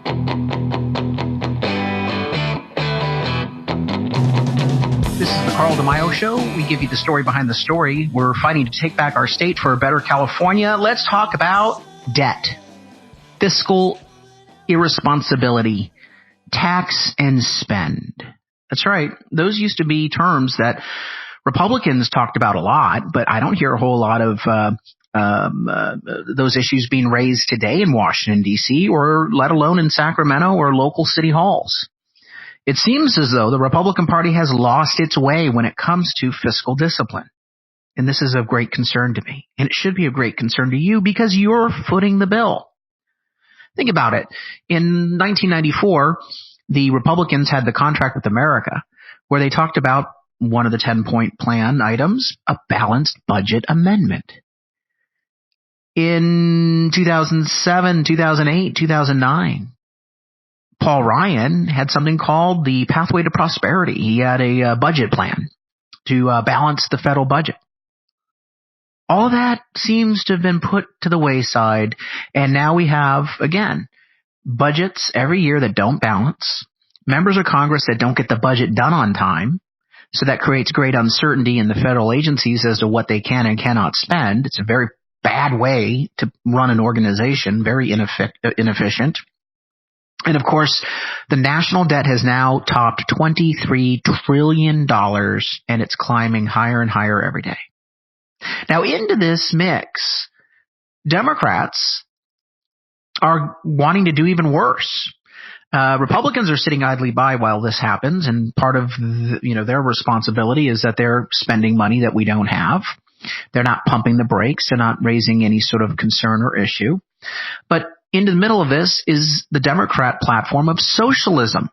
This is the Carl DeMaio Show. We give you the story behind the story. We're fighting to take back our state for a better California. Let's talk about debt, fiscal irresponsibility, tax and spend. That's right. Those used to be terms that Republicans talked about a lot, but I don't hear a whole lot of those issues being raised today in Washington, D.C., or let alone in Sacramento or local city halls. It seems as though the Republican Party has lost its way when it comes to fiscal discipline. And this is of great concern to me. And it should be of great concern to you because you're footing the bill. Think about it. In 1994, the Republicans had the Contract with America, where they talked about one of the 10-point plan items, a balanced budget amendment. In 2007, 2008, 2009, Paul Ryan had something called the Pathway to Prosperity. He had a budget plan to balance the federal budget. All of that seems to have been put to the wayside, and now we have, again, budgets every year that don't balance, members of Congress that don't get the budget done on time, so that creates great uncertainty in the federal agencies as to what they can and cannot spend. It's a very bad way to run an organization, very inefficient. And of course, the national debt has now topped $23 trillion, and it's climbing higher and higher every day. Now, into this mix, Democrats are wanting to do even worse. Republicans are sitting idly by while this happens, and part of their responsibility is that they're spending money that we don't have. They're not pumping the brakes. They're not raising any sort of concern or issue. But into the middle of this is the Democrat platform of socialism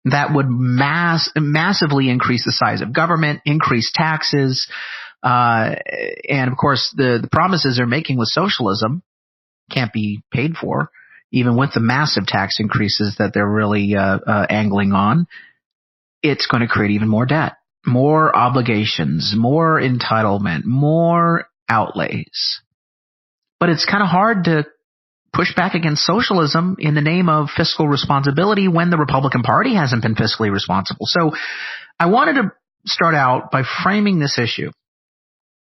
that would massively increase the size of government, increase taxes, and of course the promises they're making with socialism can't be paid for, even with the massive tax increases that they're really angling on. It's going to create even more debt, more obligations, more entitlement, more outlays. But it's kind of hard to push back against socialism in the name of fiscal responsibility when the Republican Party hasn't been fiscally responsible. So I wanted to start out by framing this issue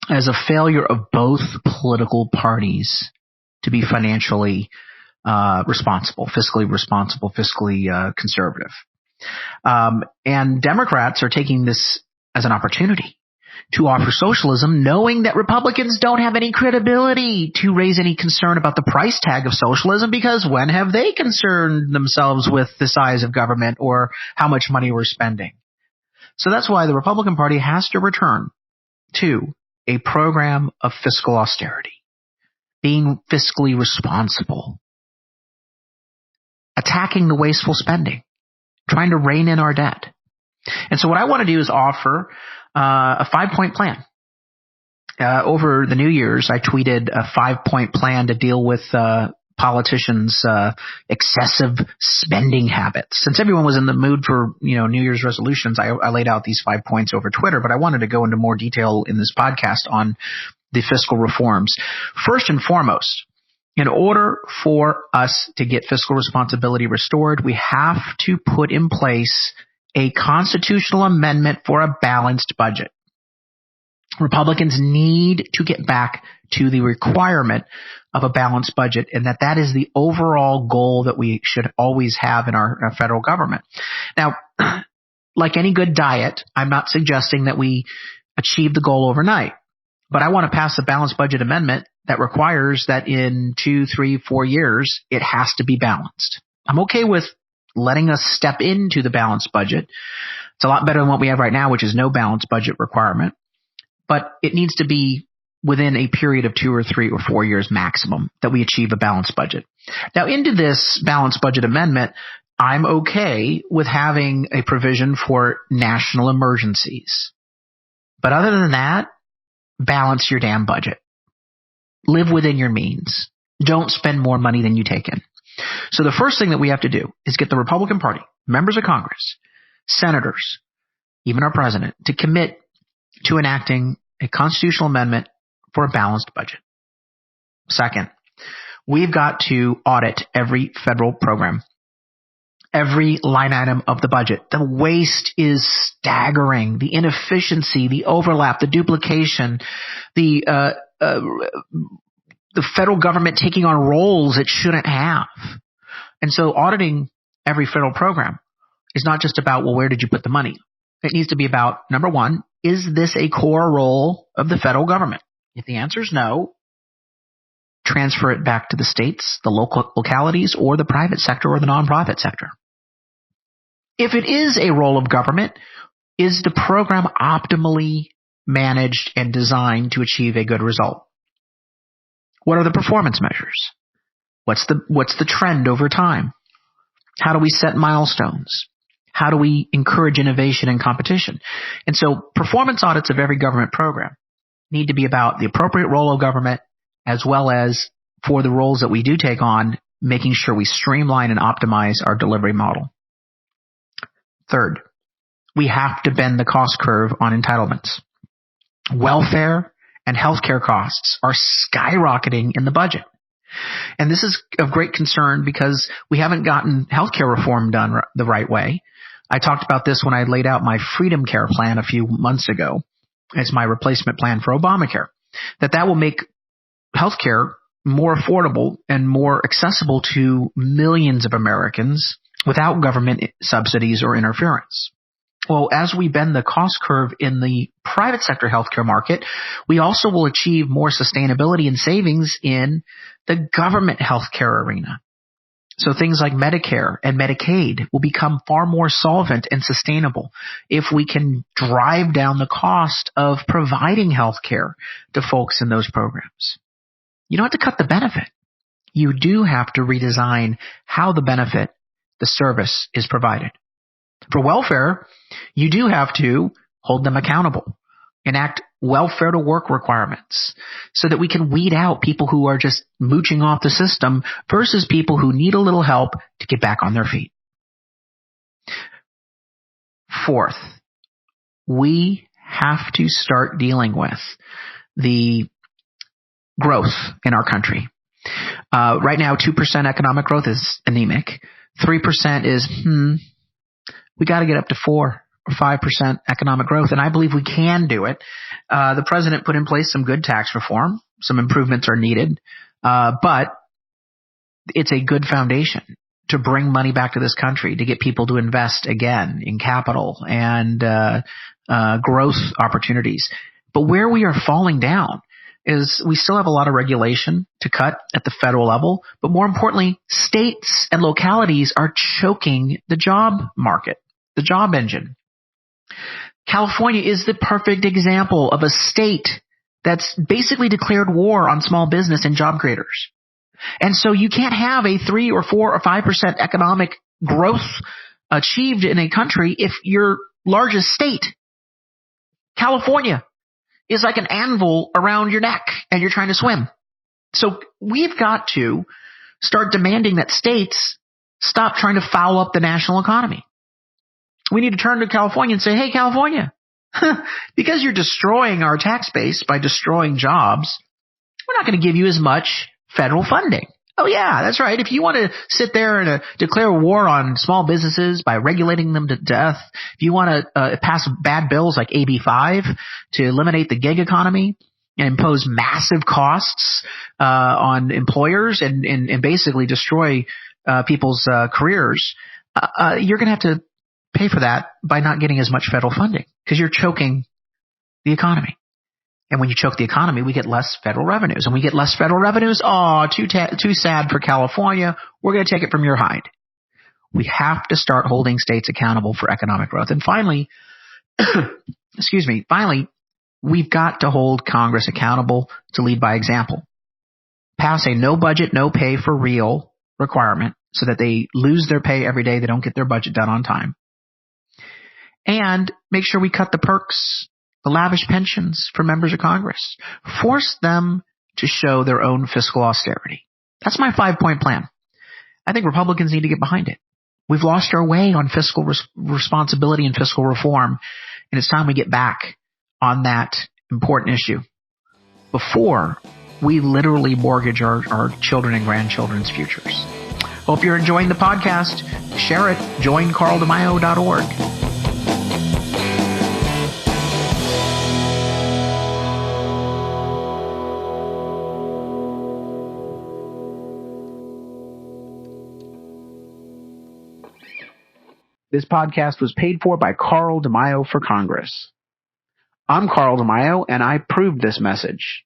as a failure of both political parties to be financially responsible, fiscally conservative. And Democrats are taking this as an opportunity to offer socialism, knowing that Republicans don't have any credibility to raise any concern about the price tag of socialism, because when have they concerned themselves with the size of government or how much money we're spending? So that's why the Republican Party has to return to a program of fiscal austerity, being fiscally responsible, attacking the wasteful spending, trying to rein in our debt. And so what I want to do is offer a 5-point plan. Over the New Year's, I tweeted a 5-point plan to deal with politicians' excessive spending habits. Since everyone was in the mood for New Year's resolutions, I laid out these 5 points over Twitter, but I wanted to go into more detail in this podcast on the fiscal reforms. First and foremost, in order for us to get fiscal responsibility restored, we have to put in place a constitutional amendment for a balanced budget. Republicans need to get back to the requirement of a balanced budget, and that is the overall goal that we should always have in our federal government. Now, like any good diet, I'm not suggesting that we achieve the goal overnight, but I want to pass a balanced budget amendment that requires that in 2, 3, 4 years, it has to be balanced. I'm okay with letting us step into the balanced budget. It's a lot better than what we have right now, which is no balanced budget requirement. But it needs to be within a period of 2 or 3 or 4 years maximum that we achieve a balanced budget. Now, into this balanced budget amendment, I'm okay with having a provision for national emergencies. But other than that, balance your damn budget. Live within your means. Don't spend more money than you take in. So the first thing that we have to do is get the Republican Party, members of Congress, senators, even our president, to commit to enacting a constitutional amendment for a balanced budget. Second, we've got to audit every federal program every line item of the budget. The waste is staggering. The inefficiency, the overlap, the duplication, the federal government taking on roles it shouldn't have. And so auditing every federal program is not just about, well, where did you put the money? It needs to be about, number one, is this a core role of the federal government? If the answer is no, transfer it back to the states, the localities, or the private sector or the nonprofit sector. If it is a role of government, is the program optimally managed and designed to achieve a good result? What are the performance measures? What's the trend over time? How do we set milestones? How do we encourage innovation and competition? And so performance audits of every government program need to be about the appropriate role of government, as well as for the roles that we do take on, making sure we streamline and optimize our delivery model. Third, we have to bend the cost curve on entitlements. Welfare and healthcare costs are skyrocketing in the budget. And this is of great concern because we haven't gotten healthcare reform done the right way. I talked about this when I laid out my Freedom Care plan a few months ago. It's my replacement plan for Obamacare. That will make healthcare more affordable and more accessible to millions of Americans without government subsidies or interference. Well, as we bend the cost curve in the private sector healthcare market, we also will achieve more sustainability and savings in the government healthcare arena. So things like Medicare and Medicaid will become far more solvent and sustainable if we can drive down the cost of providing healthcare to folks in those programs. You don't have to cut the benefit. You do have to redesign how the benefit, the service, is provided. For welfare, you do have to hold them accountable, enact welfare to work requirements so that we can weed out people who are just mooching off the system versus people who need a little help to get back on their feet. Fourth, we have to start dealing with the growth in our country. Right now, 2% economic growth is anemic. 3% is, we got to get up to 4 or 5% economic growth, and I believe we can do it. The president put in place some good tax reform. Some improvements are needed, but it's a good foundation to bring money back to this country, to get people to invest again in capital and growth opportunities. But where we are falling down is we still have a lot of regulation to cut at the federal level, but more importantly, states and localities are choking the job market, the job engine. California is the perfect example of a state that's basically declared war on small business and job creators. And so you can't have a 3 or 4 or 5% economic growth achieved in a country if your largest state, California, is like an anvil around your neck and you're trying to swim. So we've got to start demanding that states stop trying to foul up the national economy. We need to turn to California and say, hey, California, because you're destroying our tax base by destroying jobs, we're not going to give you as much federal funding. Oh, yeah, that's right. If you want to sit there and declare war on small businesses by regulating them to death, if you want to pass bad bills like AB 5 to eliminate the gig economy and impose massive costs on employers and basically destroy people's careers, you're going to have to pay for that by not getting as much federal funding because you're choking the economy. And when you choke the economy, we get less federal revenues. And we get less federal revenues, too sad for California. We're going to take it from your hide. We have to start holding states accountable for economic growth. And finally, finally, we've got to hold Congress accountable to lead by example. Pass a no budget, no pay for real requirement so that they lose their pay every day they don't get their budget done on time. And make sure we cut the perks, the lavish pensions for members of Congress. Force them to show their own fiscal austerity. That's my 5-point plan. I think Republicans need to get behind it. We've lost our way on fiscal responsibility and fiscal reform, and it's time we get back on that important issue before we literally mortgage our children and grandchildren's futures. Hope you're enjoying the podcast. Share it. Join carldemio.org. This podcast was paid for by Carl DeMaio for Congress. I'm Carl DeMaio, and I approve this message.